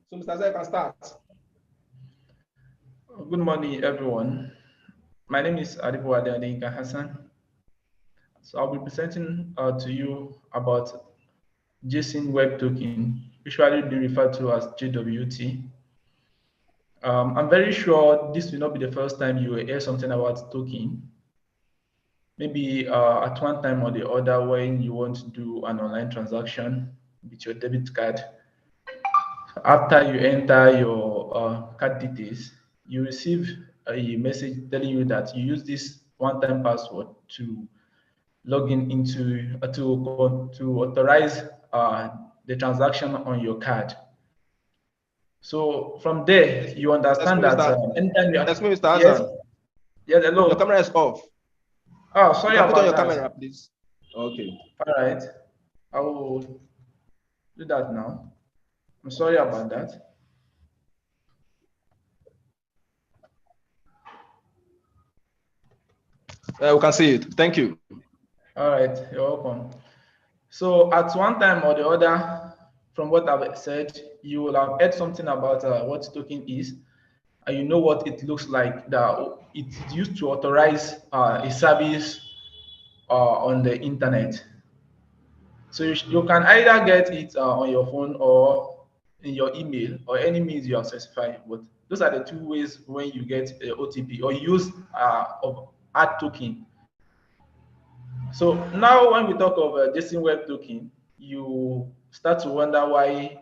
So Mr. Hassan, you can start. Good morning, everyone. My name is Adebowale Adeyinka Hassan. So I'll be presenting to you about JSON Web Token, usually referred to as JWT. I'm very sure this will not be the first time you will hear something about token. Maybe at one time or the other when you want to do an online transaction with your debit card. After you enter your card details, you receive a message telling you that you use this one-time password to log in into to authorize the transaction on your card. So from there, you understand that anytime you excuse me, Mr. Hassan. Yes, hello. Your camera is off. Oh, sorry you can about put on your that. camera, please. Okay. All right. I will do that now. I'm sorry about that. We can see it. Thank you. All right, you're welcome. So at one time or the other, from what I've said, you will have heard something about what token is, and you know what it looks like. That it's used to authorize a service on the internet. So you can either get it on your phone or in your email or any means you have specified. But those are the two ways when you get OTP or use of add token. So now when we talk of JSON Web Token, you start to wonder why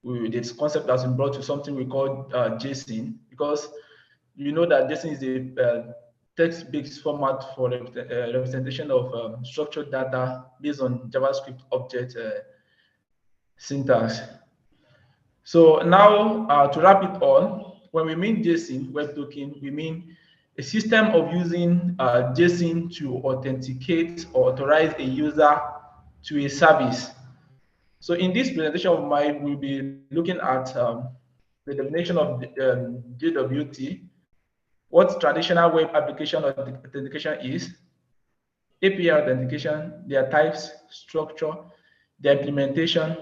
this concept has been brought to something we call JSON, because you know that JSON is a text-based format for representation of structured data based on JavaScript object syntax. So now to wrap it all, when we mean JSON Web Token, we mean a system of using JSON to authenticate or authorize a user to a service. So in this presentation of mine, we'll be looking at the definition of JWT, what traditional web application authentication is, API authentication, their types, structure, their implementation,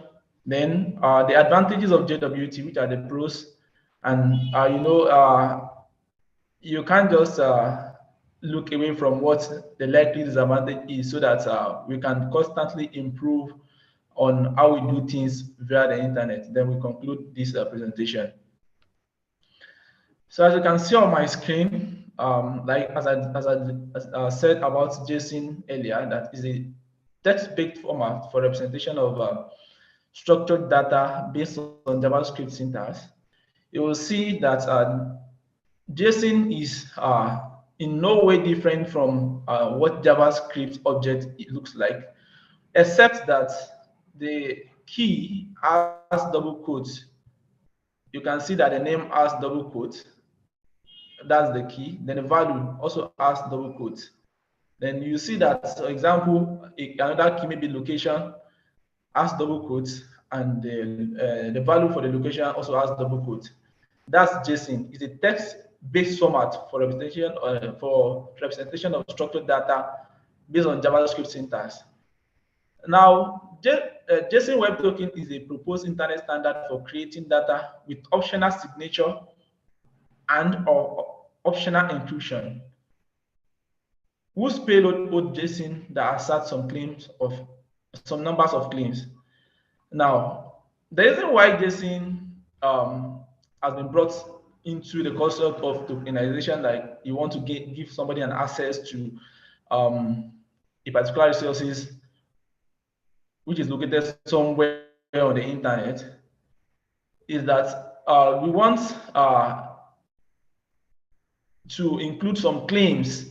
then the advantages of JWT, which are the pros, and you can't just look away from what the likely disadvantage is, so that we can constantly improve on how we do things via the internet. Then we conclude this presentation. So as you can see on my screen, like as I said about JSON earlier, that is a text-based format for representation of structured data based on JavaScript syntax. You will see that JSON is in no way different from what JavaScript object it looks like, except that the key has double quotes. You can see that the name has double quotes. That's the key. Then the value also has double quotes. Then you see that, for example, another key, maybe location, has double quotes, and the value for the location also has double quotes. That's JSON. It's a text-based format for representation of structured data based on JavaScript syntax. Now, JSON Web Token is a proposed internet standard for creating data with optional signature and or optional encryption, whose payload holds JSON that asserts some numbers of claims. Now, the reason why JSON has been brought into the concept of tokenization, like you want to give somebody an access to a particular resources which is located somewhere on the internet, is that we want to include some claims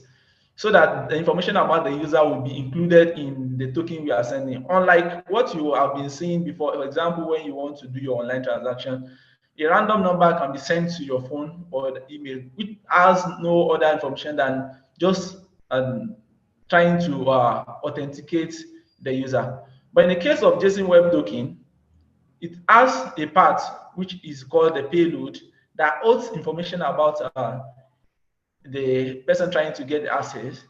so that the information about the user will be included in the token we are sending. Unlike what you have been seeing before, for example, when you want to do your online transaction, a random number can be sent to your phone or the email, which has no other information than just trying to authenticate the user. But in the case of JSON Web Token, it has a part which is called the payload that holds information about the person trying to get access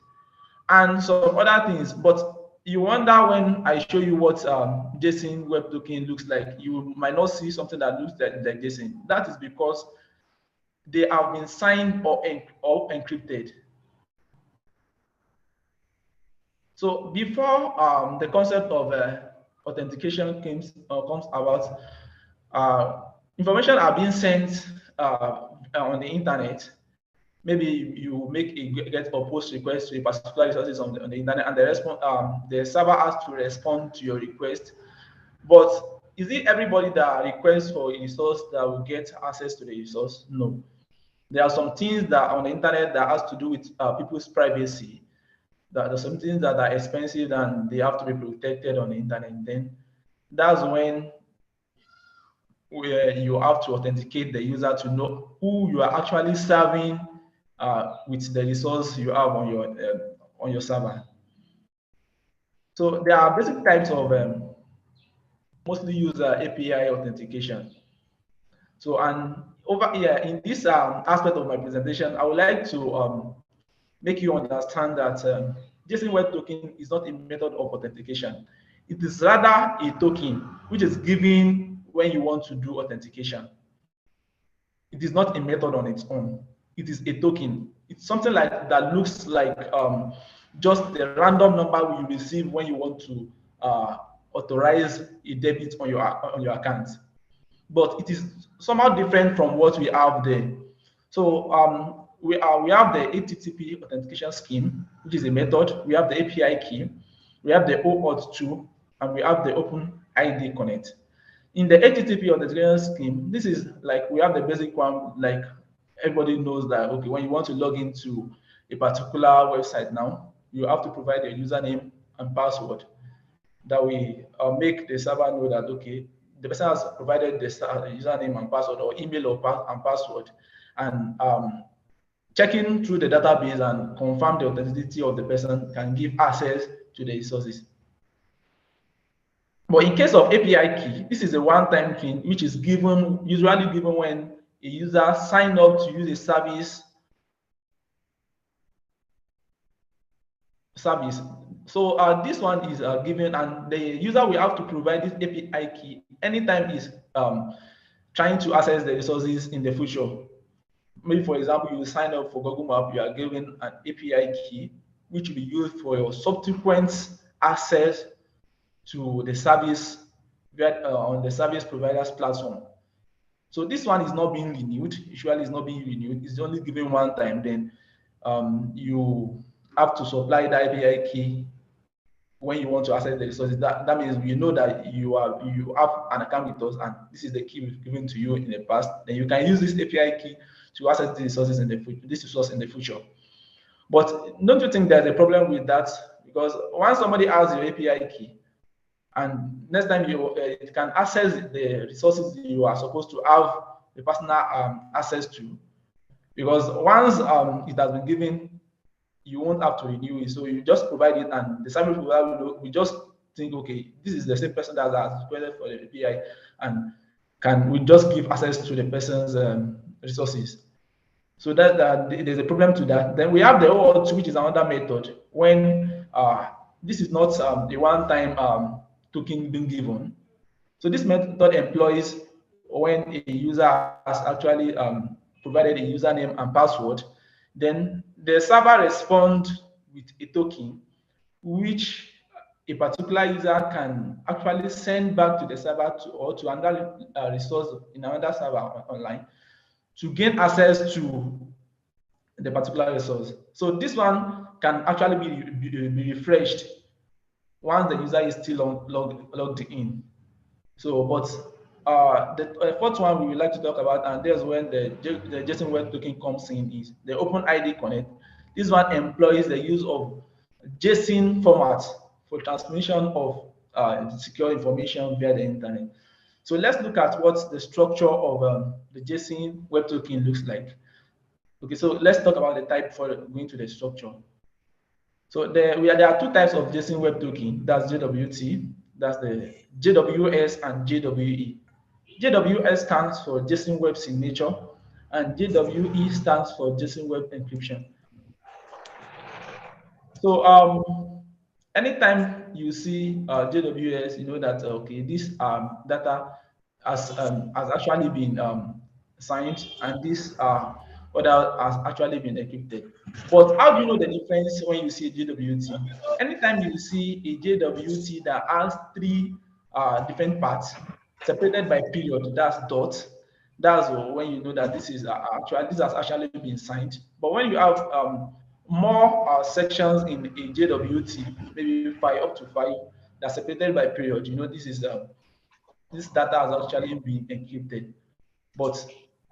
and some other things. But you wonder when I show you what JSON Web Token looks like, you might not see something that looks like JSON. That is because they have been signed or encrypted. So before the concept of authentication comes about, information are being sent on the internet. Maybe you make a get or post request to a particular resources on the internet, and the server has to respond to your request. But is it everybody that requests for a resource that will get access to the resource? No. There are some things that on the internet that has to do with people's privacy. That there's some things that are expensive and they have to be protected on the internet. Then that's when where you have to authenticate the user to know who you are actually serving with the resource you have on your server. So there are basic types of mostly user API authentication. So, and over here in this aspect of my presentation, I would like to make you understand that JSON Web Token is not a method of authentication. It is rather a token which is given when you want to do authentication. It is not a method on its own. It is a token. It's something like that looks like just the random number you receive when you want to authorize a debit on your account. But it is somehow different from what we have there. So we have the HTTP authentication scheme, which is a method. We have the API key. We have the OAuth 2, and we have the OpenID Connect. In the HTTP authentication scheme, this is like we have the basic one, like everybody knows that, okay, when you want to log into a particular website now, you have to provide your username and password. That we make the server know that, okay, the person has provided the username and password, or email and password, and checking through the database and confirm the authenticity of the person can give access to the resources. But in case of API key, this is a one-time thing which is usually given when a user signs up to use a service. So this one is given, and the user will have to provide this API key anytime he's trying to access the resources in the future. Maybe, for example, you sign up for Google Maps, you are given an API key which will be used for your subsequent access to the service on the service provider's platform. So this one is not being renewed. Usually, it's not being renewed. It's only given one time. Then you have to supply the API key when you want to access the resources. That means you know that you have an account with us, and this is the key we've given to you in the past. Then you can use this API key to access the resources in the future. This resource in the future. But don't you think there's a problem with that? Because once somebody has your API key, and next time you can access the resources you are supposed to have the personal access to, because once it has been given, you won't have to renew it. So you just provide it, and the service provider will just think, okay, this is the same person that has requested for the API, and we just give access to the person's resources. So that there's a problem to that. Then we have the OAuth, which is another method when this is not a one-time token being given. So this method employs when a user has actually provided a username and password, then the server responds with a token which a particular user can actually send back to the server or to another resource in another server online to gain access to the particular resource. So this one can actually be refreshed once the user is still logged in. So, but the fourth one we would like to talk about, and there's when the JSON Web Token comes in, is the OpenID Connect. This one employs the use of JSON format for transmission of secure information via the internet. So let's look at what the structure of the JSON Web Token looks like. Okay, so let's talk about the type before going to the structure. So there are two types of JSON Web Token. That's JWT, that's the JWS and JWE. JWS stands for JSON Web Signature, and JWE stands for JSON Web Encryption. So anytime you see JWS, you know that okay, this data has actually been signed, and this other has actually been encrypted. But how do you know the difference when you see JWT? Anytime you see a JWT that has three different parts separated by period, that's dot. That's when you know that this is this has actually been signed. But when you have more sections in a JWT, maybe five up to five, that's separated by period, you know this is this data has actually been encrypted. But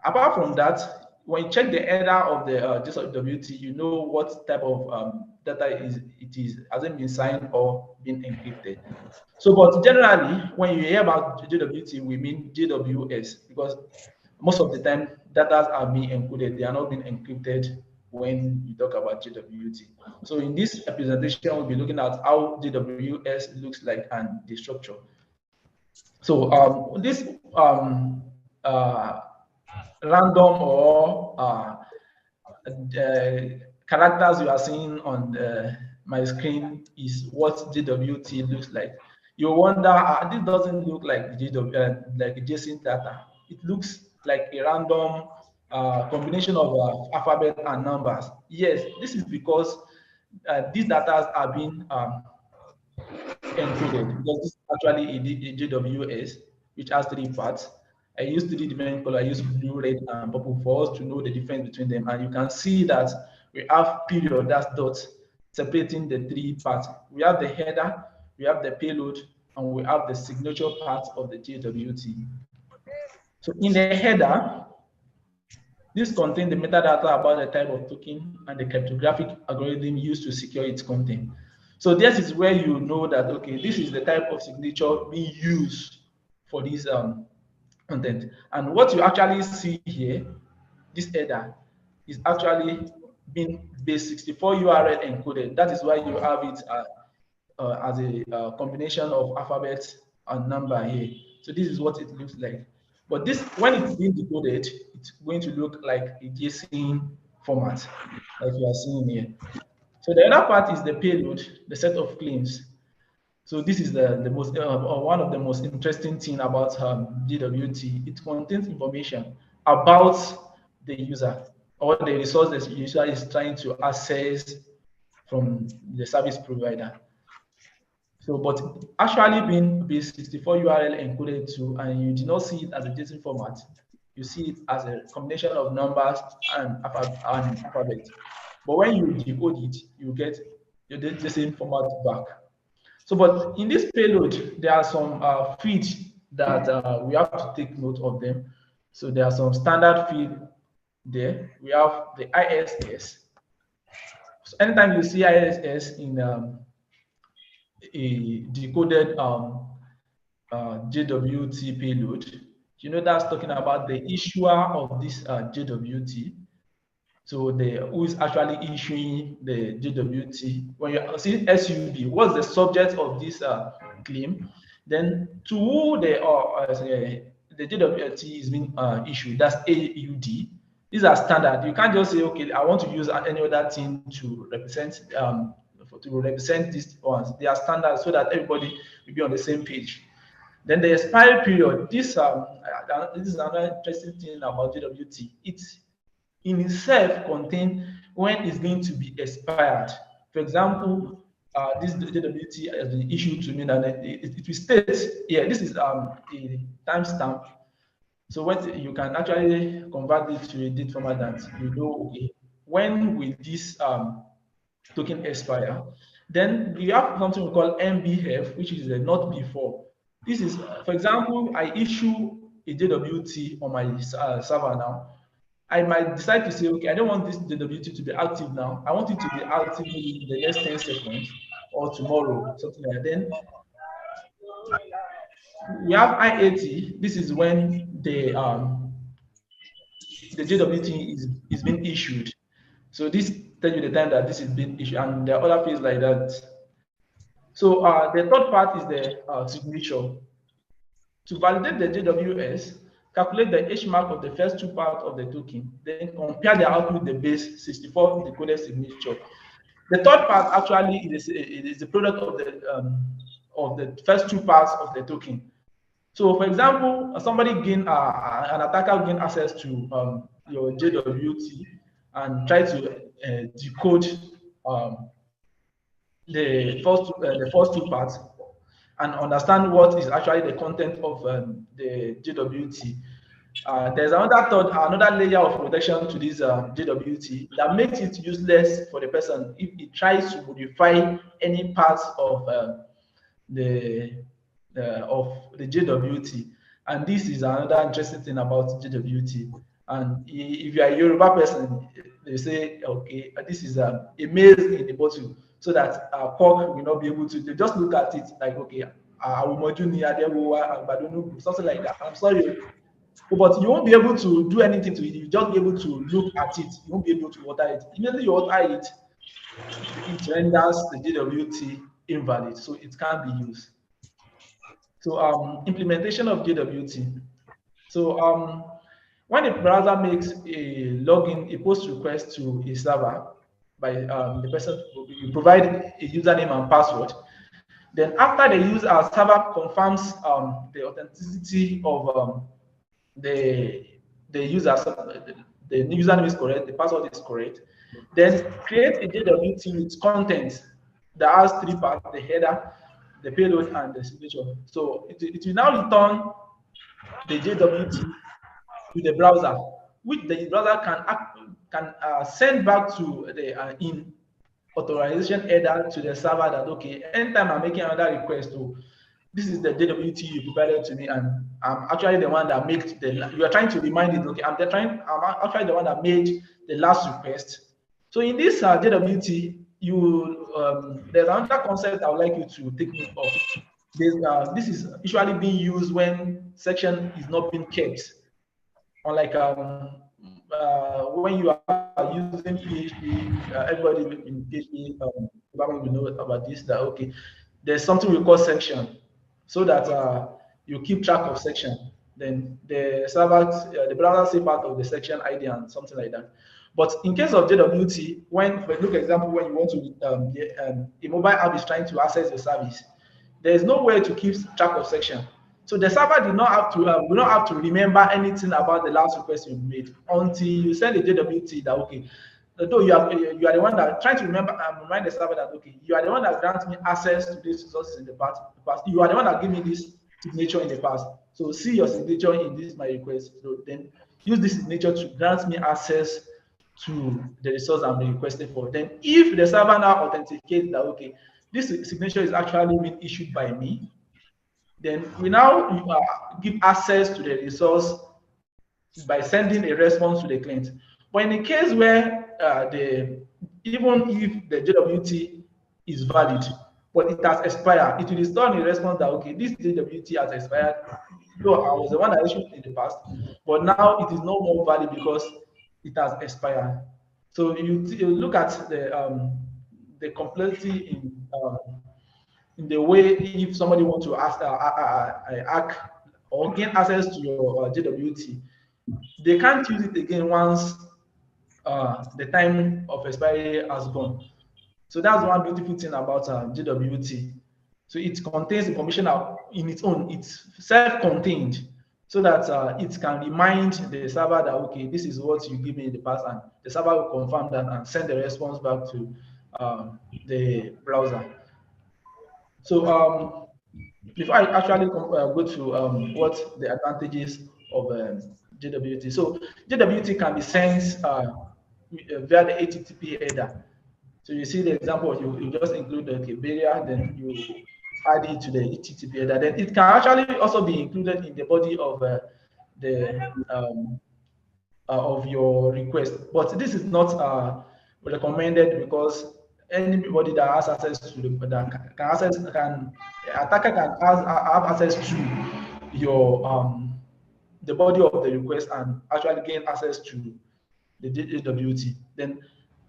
apart from that, when you check the header of the JWT, you know what type of data it is, has it been signed or been encrypted. So, but generally, when you hear about JWT, we mean JWS because most of the time, data are being encoded. They are not being encrypted when you talk about JWT. So in this presentation, we'll be looking at how JWS looks like and the structure. So this random or characters you are seeing on my screen is what JWT looks like. You wonder, this doesn't look like like JSON data. It looks like a random combination of alphabet and numbers. Yes, this is because these data are being encoded because this is actually a JWS which has three parts. I use three different colors. I use blue, red, and purple for us to know the difference between them. And you can see that we have period, that's dots, separating the three parts. We have the header, we have the payload, and we have the signature part of the JWT. So in the header, this contains the metadata about the type of token and the cryptographic algorithm used to secure its content. So this is where you know that, okay, this is the type of signature being used for this content. And what you actually see here, this header, is actually being base64 URL encoded. That is why you have it as a combination of alphabet and number here. So this is what it looks like. But this, when it's being decoded, it's going to look like a JSON format, like you are seeing here. So the other part is the payload, the set of claims. So this is the most one of the most interesting thing about JWT. It contains information about the user or the resource the user is trying to access from the service provider. So, but actually being base64 URL encoded to, and you do not see it as a JSON format, you see it as a combination of numbers and alphabet. But when you decode it, you get the JSON format back. So, but in this payload, there are some fields that we have to take note of them. So there are some standard fields there. We have the ISS. So anytime you see ISS in a decoded JWT payload, you know that's talking about the issuer of this JWT. So who is actually issuing the JWT. When you see SUB, what's the subject of this claim? Then to who the JWT is being issued, that's AUD. These are standard. You can't just say, okay, I want to use any other thing to represent these ones. They are standard so that everybody will be on the same page. Then the expiry period. This is another interesting thing about JWT. It in itself contain when it's going to be expired. For example, this JWT has been issued to me, and it will state, yeah, this is a timestamp. So what you can actually convert it to a date format that you know, okay, when will this token expire? Then we have something we call MBF, which is the not before. This is, for example, I issue a JWT on my server now. I might decide to say, okay, I don't want this JWT to be active now. I want it to be active in the next 10 seconds or tomorrow, something like that. Then we have I80. This is when the JWT is being issued. So this tells you the time that this is being issued, and there are other fields like that. So the third part is the signature. To validate the JWS, calculate the H mark of the first two parts of the token, then compare the output with the base 64 decoded signature. The third part actually is the product of the first two parts of the token. So, for example, somebody gain an attacker gain access to your JWT and try to decode the first two parts and understand what is actually the content of the JWT. There's another layer of protection to this JWT that makes it useless for the person if it tries to modify any parts of the JWT. And this is another interesting thing about JWT. And if you are a Yoruba person, they say, okay, this is a maize in the bottle, so that pork will not be able to. They just look at it like, okay, something like that. I'm sorry, but you won't be able to do anything to it. You just be able to look at it. You won't be able to water it. Immediately you water it, it renders the JWT invalid, so it can't be used. So implementation of JWT. So when a browser makes a login, a post request to a server by the person, you provide a username and password. Then after the server confirms the authenticity of the user, the username is correct, the password is correct, then create a JWT with content that has three parts: the header, the payload, and the signature. So it will now return the JWT to the browser, which the browser can send back to the in authorization header to the server that, okay, anytime I'm making another request, this is the JWT you provided to me, and I'm actually the one that made you are trying to remind it, okay, I'm actually the one that made the last request. So in this JWT, there's another concept I would like you to take note of. This is usually being used when section is not being kept. Unlike when you are using PHP, everybody in PHP will know about this, that, okay, there's something we call section, so that you keep track of section. Then the server, the browser say part of the section ID and something like that. But in case of JWT, for example, when you want to, a mobile app is trying to access your service, there is no way to keep track of section. So the server will not have to remember anything about the last request you made until you send a JWT that, okay, though you are the one that trying to remind the server that, okay, you are the one that grants me access to these resources in the past. You are the one that gave me this signature in the past. So see your signature in this my request. So then use this signature to grant me access to the resource I'm requesting for. Then if the server now authenticates that, okay, this signature is actually being issued by me, then we now give access to the resource by sending a response to the client. But in the case where even if the JWT is valid, but it has expired, it will return a response that, okay, this JWT has expired. No, I was the one that issued it in the past, but now it is no more valid because it has expired. So you look at the complexity in the way, if somebody wants to hack or gain access to your JWT, they can't use it again once the time of expiry has gone. So that's one beautiful thing about JWT. So it contains information in its own, it's self-contained, so that it can remind the server that, okay, this is what you give me in the past, and the server will confirm that and send the response back to the browser. So before I actually go to what the advantages of JWT. So JWT can be sent via the HTTP header. So you see the example, you just include the barrier, then you add it to the HTTP header. Then it can actually also be included in the body of of your request. But this is not recommended, because anybody that has access to attacker can have access to your the body of the request and actually gain access to the JWT. Then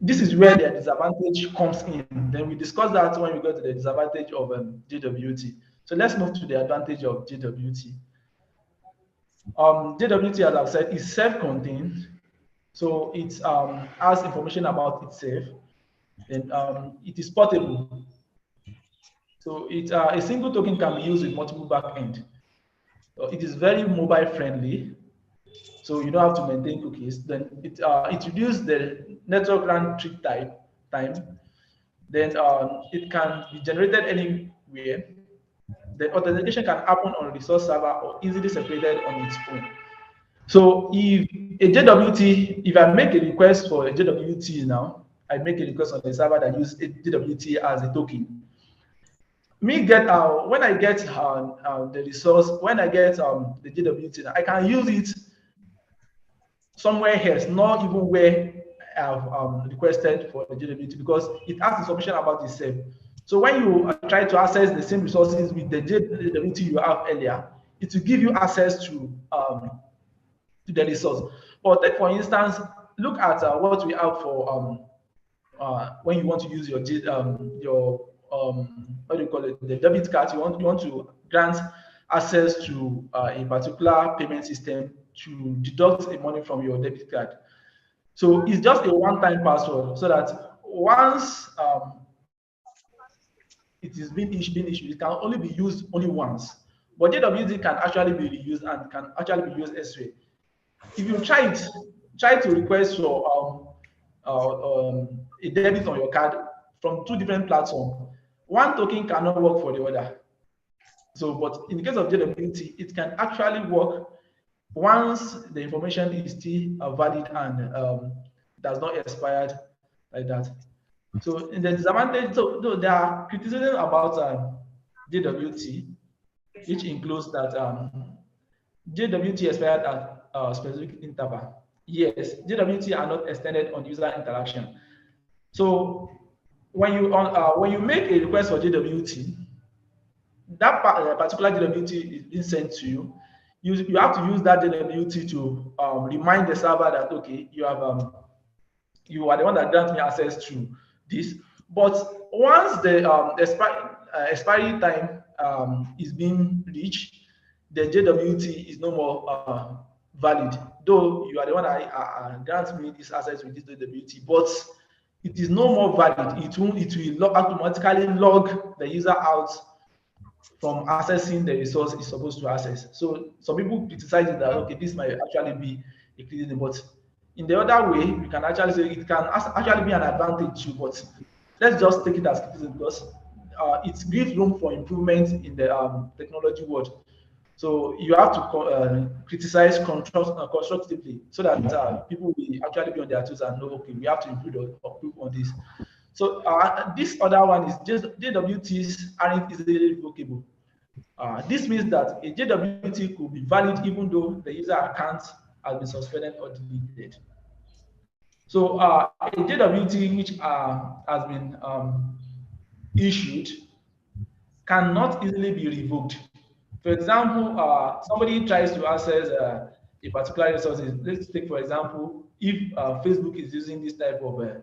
this is where the disadvantage comes in. Then we discuss that when we go to the disadvantage of JWT. So let's move to the advantage of JWT. JWT, as I've said, is self-contained. So it has information about itself. Then it is portable. So a single token can be used with multiple backend. It is very mobile friendly, so you don't have to maintain cookies. Then it reduces the network round trip time. Then it can be generated anywhere. The authentication can happen on a resource server or easily separated on its own. So if a JWT, if I make a request for a JWT now, I make a request on the server that uses a JWT as a token. When I get the resource, when I get the JWT, I can use it somewhere else, not even where I've requested for the JWT, because it has information about itself. So when you try to access the same resources with the JWT you have earlier, it will give you access to the resource. But take for instance, look at what we have for when you want to use your what do you call it, the debit card. You want to grant access to a particular payment system to deduct the money from your debit card. So it's just a one-time password, so that once it is being issued, it can only be used only once. But JWT can actually be reused and can actually be used elsewhere. If you try to request for a debit on your card from two different platforms, one token cannot work for the other. So, but in the case of JWT, it can actually work once the information is still valid and does not expire like that. So, in the disadvantage, so there are criticism about JWT, which includes that JWT expired at a specific interval. Yes, JWT are not extended on user interaction. So when you make a request for JWT, that particular JWT is being sent to you. You have to use that JWT to remind the server that, okay, you have you are the one that grants me access to this. But once the expiry time is being reached, the JWT is no more valid. Though you are the one that grants me this access with this JWT, but it is no more valid. It will automatically log the user out from accessing the resource it's supposed to access. So some people criticize it that, okay, this might actually be a criticism, but in the other way, we can actually say it can actually be an advantage too. But let's just take it as criticism, because it gives room for improvement in the technology world. So you have to criticize constructively, so that people will actually be on their toes and know, okay, we have to improve on this. So this other one is just JWTs aren't easily revocable. This means that a JWT could be valid even though the user account has been suspended or deleted. So a JWT which has been issued cannot easily be revoked. For example, somebody tries to access a particular resource. Let's take, for example, if Facebook is using this type of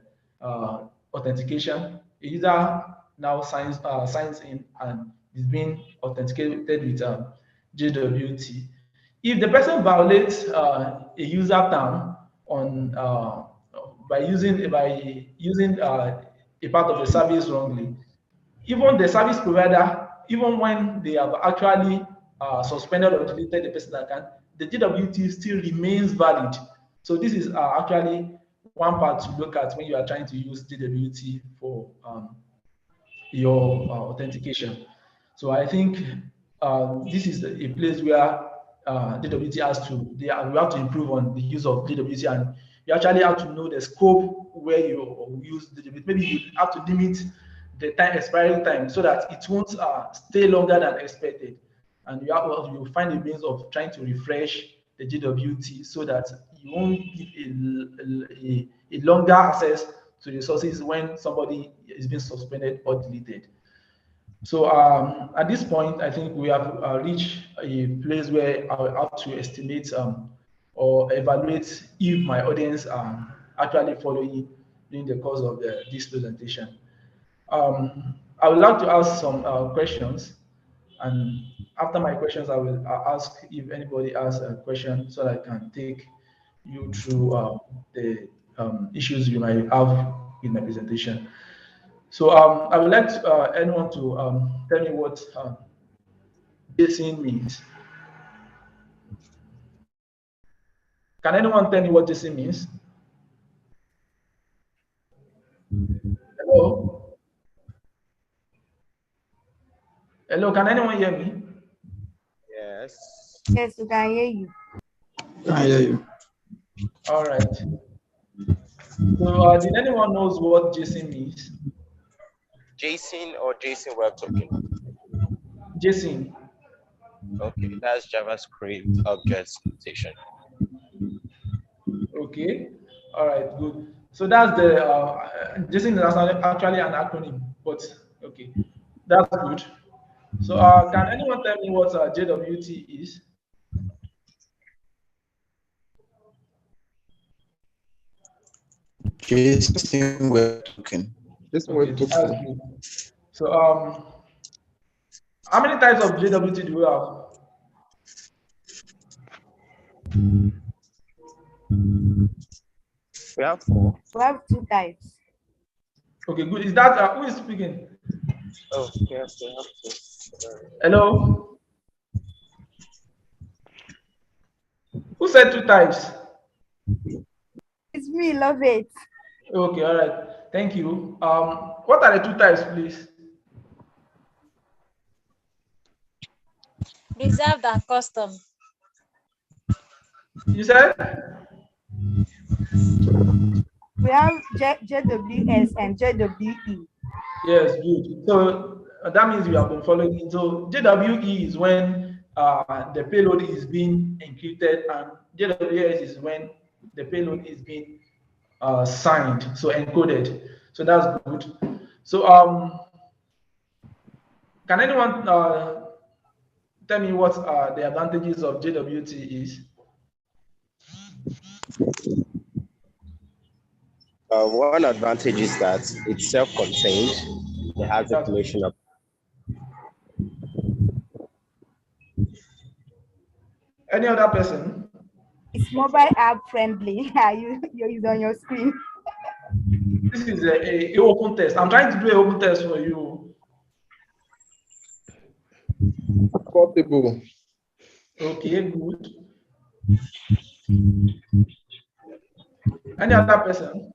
authentication, a user now signs in and is being authenticated with JWT. If the person violates a user term on by using a part of the service wrongly, even the service provider, even when they have actually suspended or deleted the person account, the JWT still remains valid. So this is actually one part to look at when you are trying to use JWT for your authentication. So I think this is a place where JWT has to, we have to improve on the use of JWT, and you actually have to know the scope where you use JWT. Maybe you have to limit the expiry time so that it won't stay longer than expected. And you find a means of trying to refresh the JWT so that you won't give a longer access to resources when somebody is being suspended or deleted. So at this point, I think we have reached a place where I have to estimate or evaluate if my audience are actually following during the course of this presentation. I would like to ask some questions, and after my questions, I will ask if anybody has a question so that I can take you through the issues you might have in my presentation. So I would like anyone to tell me what JSON means. Can anyone tell me what JSON means? Hello? Hello, can anyone hear me? Yes. Yes, we can hear you. I hear you. All right. So did anyone knows what JSON means? JSON or JSON Web Token? JSON. Okay, that's JavaScript object notation. Okay. All right. Good. So that's the JSON is actually an acronym, but okay, that's good. So can anyone tell me what JWT is? JSON Web Token. JSON Okay, Web that's Token. good. So how many types of JWT do we have? We have 4. We have 2 types. Okay, good. Is that who is speaking? Oh, yes, we have 2. Hello. Who said 2 types? It's me, love it. Okay, all right. Thank you. What are the 2 types, please? Reserved and custom. You said? We have JWS and JWE. Yes, good. So that means you have been following. So JWE is when the payload is being encrypted, and JWS is when the payload is being signed, so encoded. So that's good. So can anyone tell me what the advantages of JWT is? One advantage is that it's self-contained. It has information of. Any other person? It's mobile app friendly. You're on your screen. This is a open test. I'm trying to do an open test for you. Portable. Okay, good. Any other person?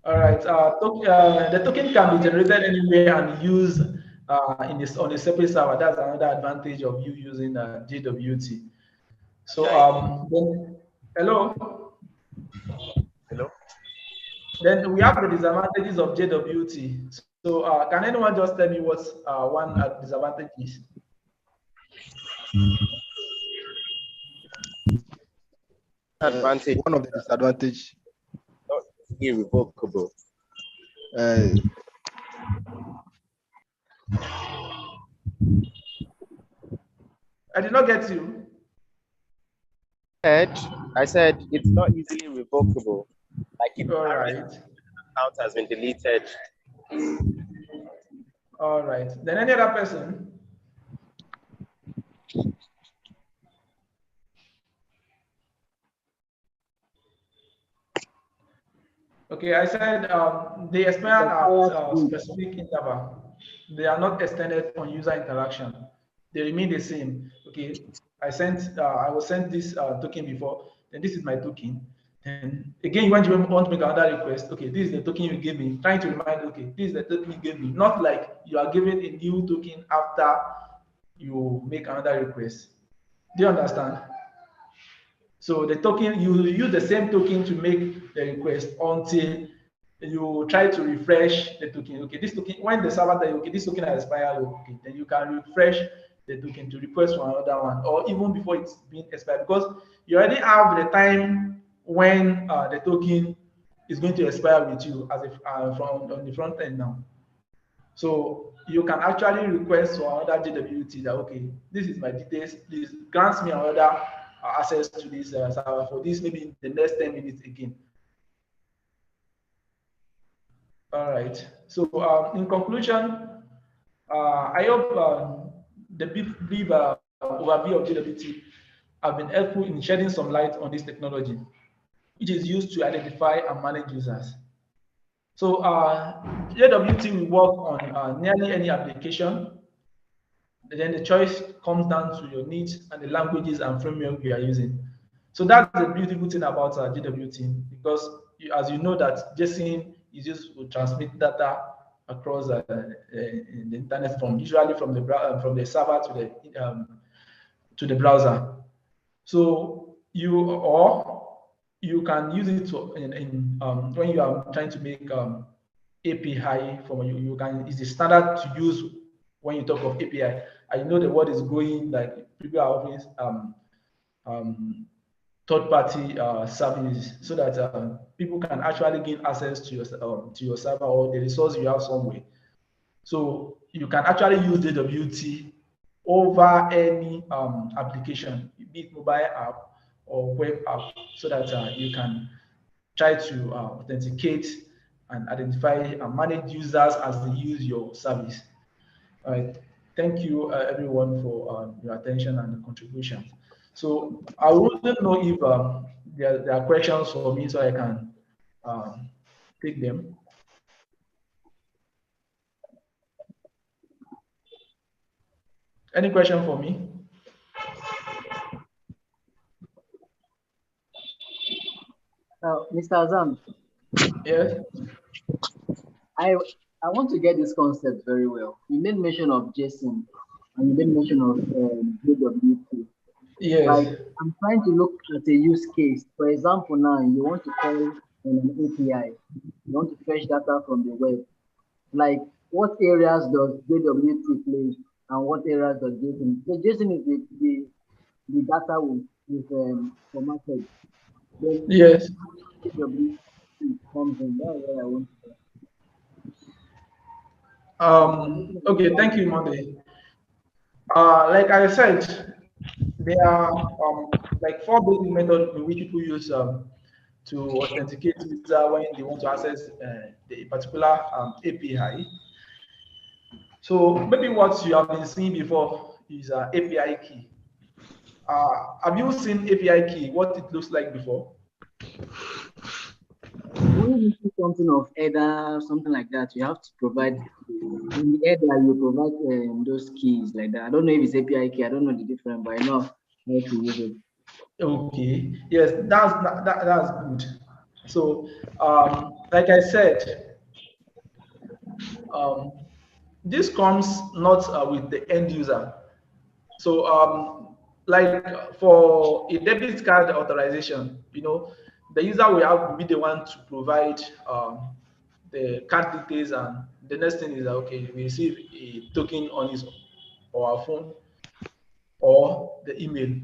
All right. The token can be generated anywhere and used on a separate server. That's another advantage of you using JWT. So hello. Hello. Then we have the disadvantages of JWT. So can anyone just tell me what one disadvantage is? Advantage. One of the disadvantage. Not irrevocable. I did not get you. I said it's not easily revocable. Like if All the right. account has been deleted. All right. Then any other person? Okay, I said they expire at a specific interval. They are not extended on user interaction. They remain the same. Okay, I was sent this token before, then this is my token. And again, when you want to make another request, okay, this is the token you gave me. Trying to remind, okay, this is the token you gave me. Not like you are giving a new token after you make another request. Do you understand? So the token, you use the same token to make the request until you try to refresh the token. Okay, this token, when the server tells you, okay, this token has expired, okay, then you can refresh the token to request for another one, or even before it's been expired, because you already have the time when the token is going to expire with you as if from on the front end now. So you can actually request for another JWT that, okay, this is my details, please grant me another access to this server for this maybe in the next 10 minutes again. All right. So in conclusion, I hope the brief overview of JWT have been helpful in shedding some light on this technology, which is used to identify and manage users. So JWT will work on nearly any application. Then the choice comes down to your needs and the languages and framework you are using. So that's the beautiful thing about JWT, because as you know that JSON is used to transmit data across the internet usually from the server to the browser. So you can use it when you are trying to make API from you can, it's the standard to use when you talk of API. I know the word is growing, like people are always third-party services, so that people can actually gain access to your server or the resource you have somewhere. So you can actually use JWT over any application, be it mobile app or web app, so that you can try to authenticate and identify and manage users as they use your service. All right. Thank you, everyone, for your attention and the contributions. So I wouldn't know if there are questions for me, so I can take them. Any question for me? Mr. Hassan. Yes. I want to get this concept very well. You made mention of JSON and you made mention of JWT. Yes. Like, I'm trying to look at a use case. For example, now you want to call an API. You want to fetch data from the web. Like, what areas does JWT play and what areas does JSON? So JSON is the data with formatted. Then yes. JWT comes in. That's what I want to say. Okay, thank you, Monday. Like I said, there are like 4 basic methods in which people use to authenticate user when they want to access the particular API. So maybe what you have been seeing before is API key. Have you seen API key? What it looks like before? When you see something of header, something like that, you have to provide in the header. You provide those keys like that. I don't know if it's API key. I don't know the difference, but I know how to use it. Okay. Yes, that's good. So, like I said, this comes not with the end user. So, like for a debit card authorization, the user will be the one to provide the card details, and the next thing is that, okay, we receive a token on his or our phone or the email.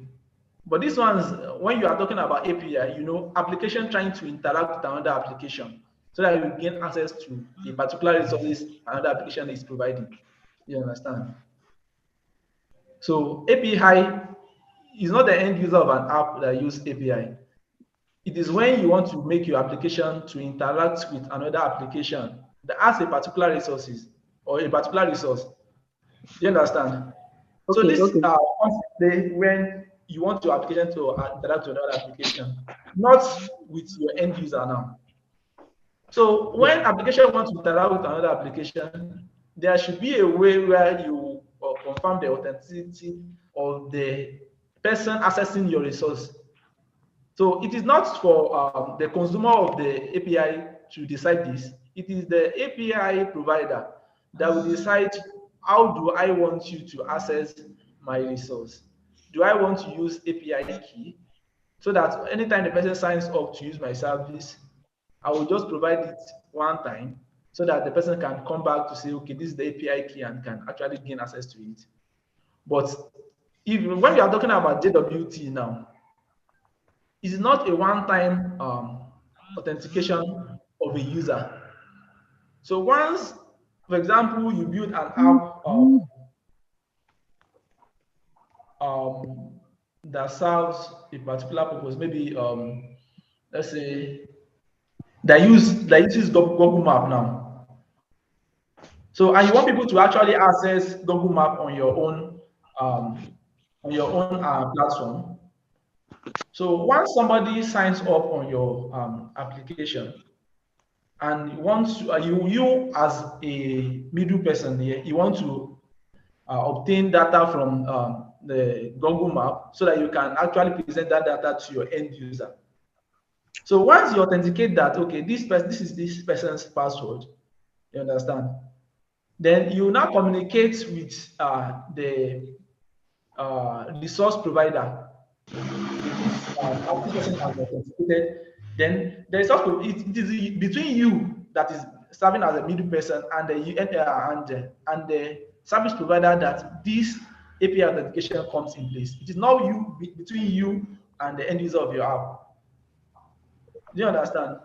But this one's when you are talking about API, application trying to interact with another application so that you gain access to a particular resources another application is providing. You understand? So API is not the end user of an app that uses API. It is when you want to make your application to interact with another application that has a particular resources or a particular resource. Do you understand? Okay, so this okay. When you want your application to interact with another application, not with your end user now. So when application wants to interact with another application, there should be a way where you confirm the authenticity of the person accessing your resource. So it is not for the consumer of the API to decide this. It is the API provider that will decide, how do I want you to access my resource? Do I want to use API key so that anytime the person signs up to use my service, I will just provide it one time so that the person can come back to say, okay, this is the API key and can actually gain access to it. But even when we are talking about JWT now, it's not a one-time authentication of a user. So once, for example, you build an app that serves a particular purpose, maybe let's say that uses Google Map now. So and you want people to actually access Google Map on your own platform. So once somebody signs up on your application and once you as a middle person here, you want to obtain data from the Google Map so that you can actually present that data to your end user. So once you authenticate that, okay, this is this person's password, you understand? Then you now communicate with the resource provider. This person has authenticated. Then the resource it is between you that is serving as a middle person and the service provider that this API authentication comes in place. It is not you between you and the end user of your app. Do you understand?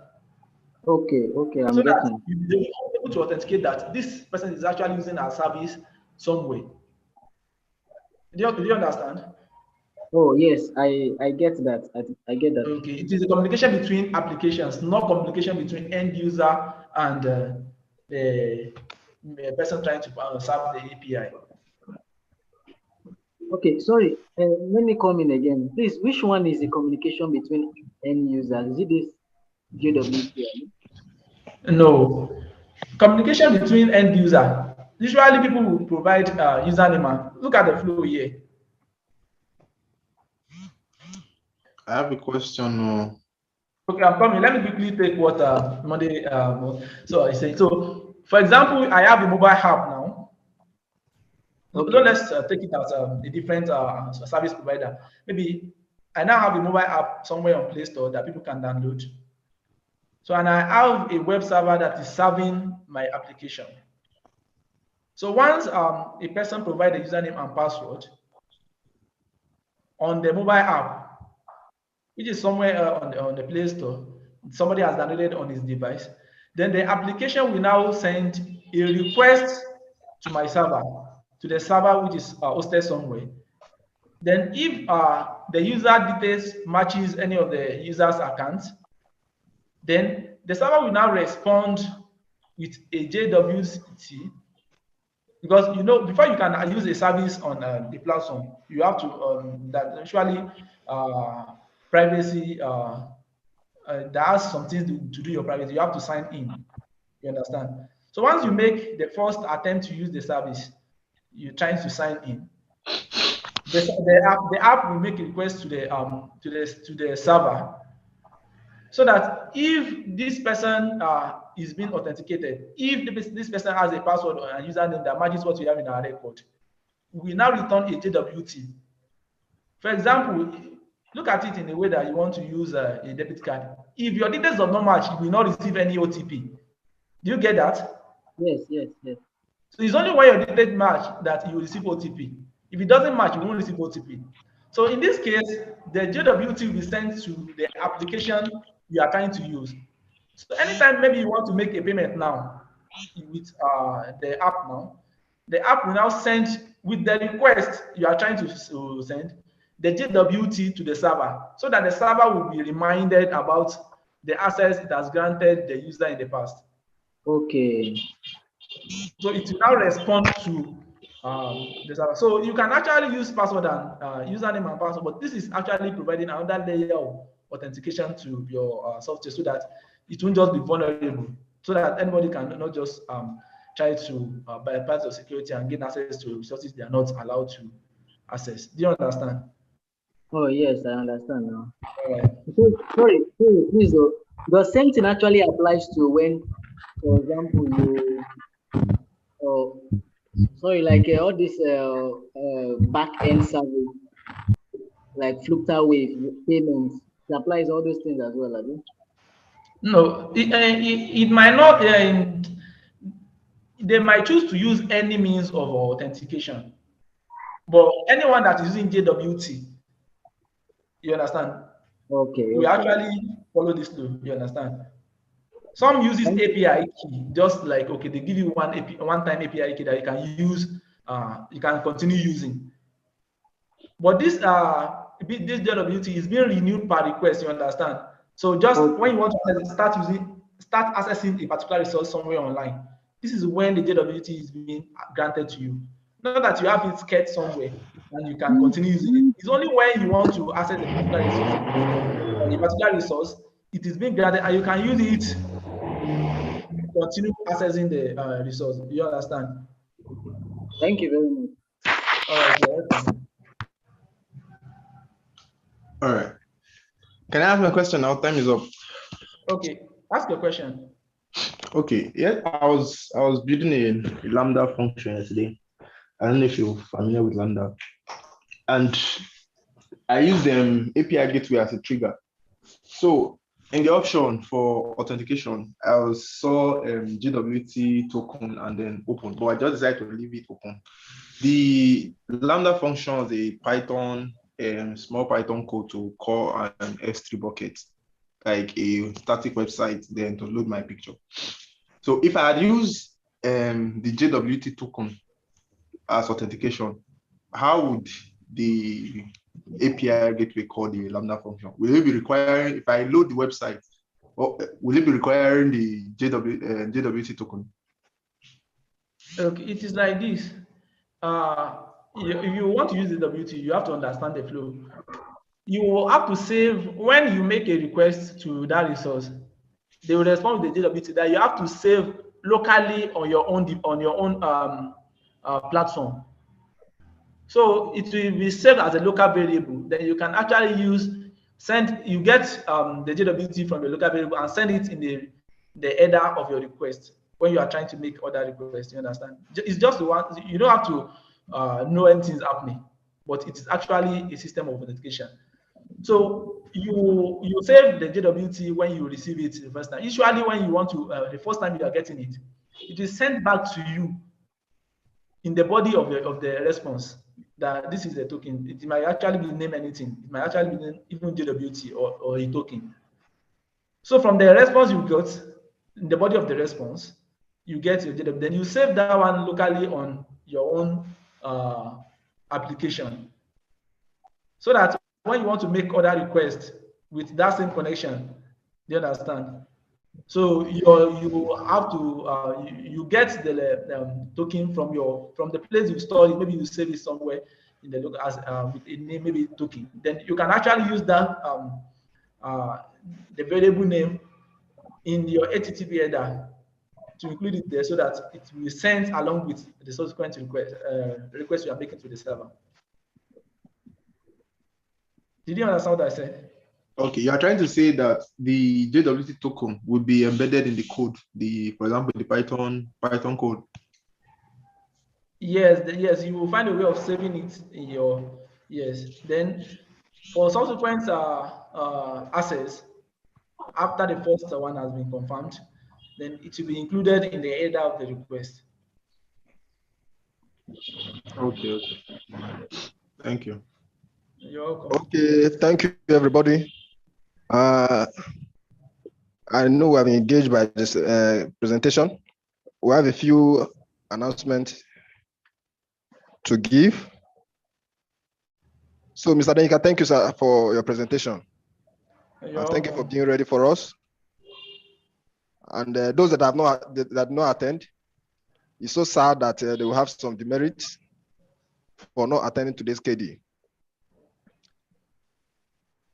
Okay, I'm So getting. that you'll be able to authenticate that this person is actually using our service some way. Do you understand? Oh yes, I get that. I get that. Okay, it is a communication between applications, not communication between end user and the person trying to serve the API. Okay, sorry. Let me come in again, please. Which one is the communication between end users? Is it this JWT? No, communication between end user. Usually, people will provide username. Look at the flow here. I have a question. Okay, I'm coming. Let me quickly take what Monday. So I say. So, for example, I have a mobile app now. Okay. So let's take it as a different service provider. Maybe I now have a mobile app somewhere on Play Store that people can download. So, and I have a web server that is serving my application. So once a person provides a username and password on the mobile app, which is somewhere on the Play Store, somebody has downloaded on his device, then the application will now send a request to my server, to the server which is hosted somewhere. Then if the user details matches any of the user's accounts, then the server will now respond with a JWT, because you know before you can use a service on the platform, you have to that actually privacy that has some things to do your privacy. You have to sign in. You understand? So once you make the first attempt to use the service, you're trying to sign in. The app will make a request to the server, so that if this person is being authenticated, if this person has a password or a username that matches what we have in our record, we now return a JWT. For example, look at it in a way that you want to use a debit card. If your details do not match, you will not receive any OTP. Do you get that? Yes. So it's only when your details match that you will receive OTP. If it doesn't match, you won't receive OTP. So in this case, the JWT will be sent to the application you are trying to use. So anytime maybe you want to make a payment now with the app now, the app will now send with the request you are trying to send the JWT to the server, so that the server will be reminded about the access it has granted the user in the past. Okay. So it will now respond to the server. So you can actually use password and username and password, but this is actually providing another layer of authentication to your software, so that it won't just be vulnerable, so that anybody can not just try to bypass your security and gain access to resources they are not allowed to access. Do you understand? Oh yes, I understand now. All right. So, sorry, please. The same thing actually applies to when, for example, you like all this back end service, like Flutterwave payments. It applies all those things as well, right? No, it might not. They might choose to use any means of authentication, but anyone that is using JWT, you understand? Okay. We actually follow this law. You understand? Some uses API key, just like okay, they give you one-time API key that you can use, you can continue using. But this JWT is being renewed per request. You understand? So just when you want to start accessing a particular resource somewhere online, this is when the JWT is being granted to you. Not that you have it kept somewhere and you can continue using it. It's only when you want to access a particular resource, it is being granted and you can use it continue accessing the resource. Do you understand? Thank you very much. All right, you're welcome. All right. Can I ask my question now? Time is up. Okay, ask your question. Okay. Yeah, I was building a Lambda function yesterday. I don't know if you're familiar with Lambda. And I used the API gateway as a trigger. So in the option for authentication, I saw JWT token and then open, but I just decided to leave it open. The Lambda function is a Python, small Python code to call an S3 bucket, like a static website, then to load my picture. So if I had used the JWT token as authentication, how would the API gateway call the Lambda function? Will it be requiring, if I load the website, or will it be requiring the JWT token? Okay, it is like this. If you want to use the JWT, you have to understand the flow. You will have to save, when you make a request to that resource, they will respond with the JWT that you have to save locally on your own platform. So it will be saved as a local variable. Then you can actually you get the JWT from the local variable and send it in the header of your request when you are trying to make other requests. You understand? It's just the one, you don't have to know anything's happening, but it is actually a system of authentication. So you save the JWT when you receive it the first time. Usually when you want to, the first time you are getting it, it is sent back to you in the body of the response that this is a token. It might actually be named anything. It might actually be named even JWT or a token. So from the response you got, in the body of the response, you get your JWT. Then you save that one locally on your own application, so that when you want to make other requests with that same connection, you understand? So you have to you get the token from the place you store it. Maybe you save it somewhere in the local as with a name, maybe token. Then you can actually use that the variable name in your HTTP header to include it there, so that it will be sent along with the subsequent request you are making to the server. Did you understand what I said? Okay, you are trying to say that the JWT token would be embedded in the code, for example, the Python code. Yes, you will find a way of saving it in your, yes. Then for subsequent access, after the first one has been confirmed, then it will be included in the header of the request. Okay. Thank you. You're welcome. Okay, thank you, everybody. I know we have been engaged by this presentation. We have a few announcements to give. So, Mr. Adeyinka, thank you, sir, for your presentation. Thank you for being ready for us. And those that have not attend, it's so sad that they will have some demerits for not attending today's KD.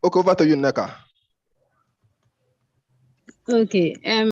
Okay, over to you, Neka. Okay.